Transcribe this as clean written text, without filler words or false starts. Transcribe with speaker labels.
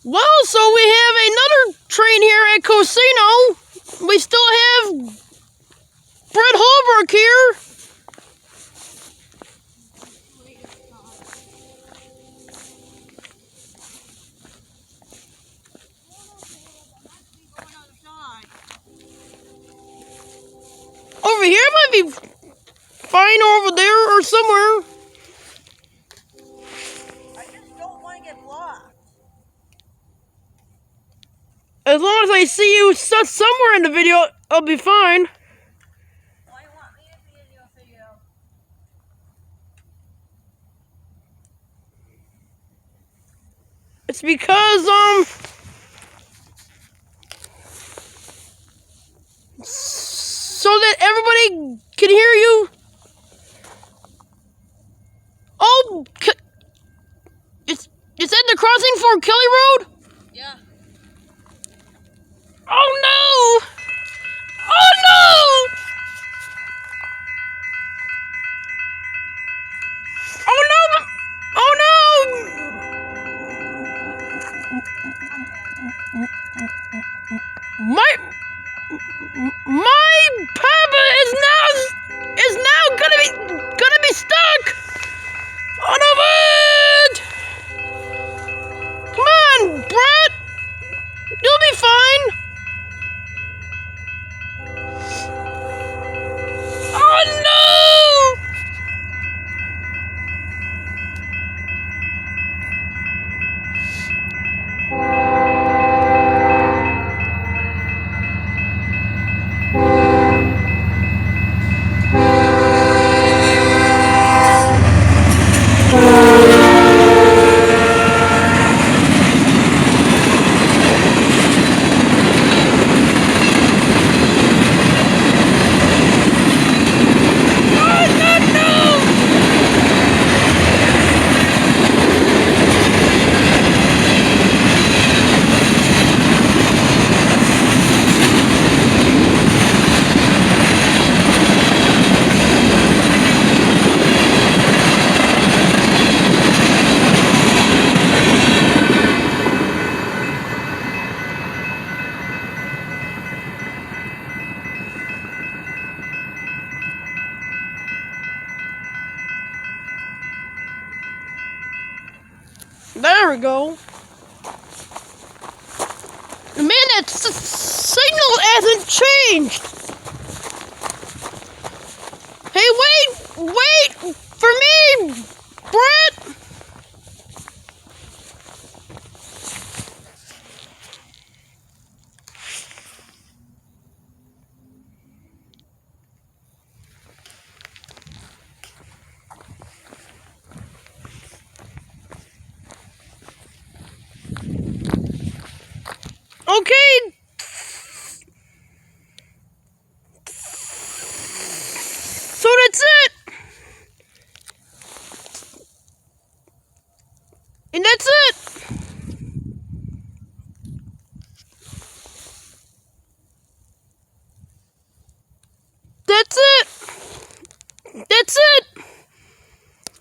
Speaker 1: Well, so we have another train here at Cousino. We still have Brett Holbrook here. Over here might be fine, over there or somewhere.
Speaker 2: I just don't want to get blocked.
Speaker 1: As long as I see you somewhere in the video, I'll be fine.
Speaker 2: Why do you want me to be in your video?
Speaker 1: It's because, so that everybody can hear you. Oh, is that the crossing for Kelly Road?
Speaker 2: Yeah.
Speaker 1: Oh no! Oh no! Oh no! Oh no! My papa is now gonna be stuck on a bed. Come on, Brett. You'll be fine. Oh no! There we go. Man, that signal hasn't changed. Hey, wait for me, Brett. Okay.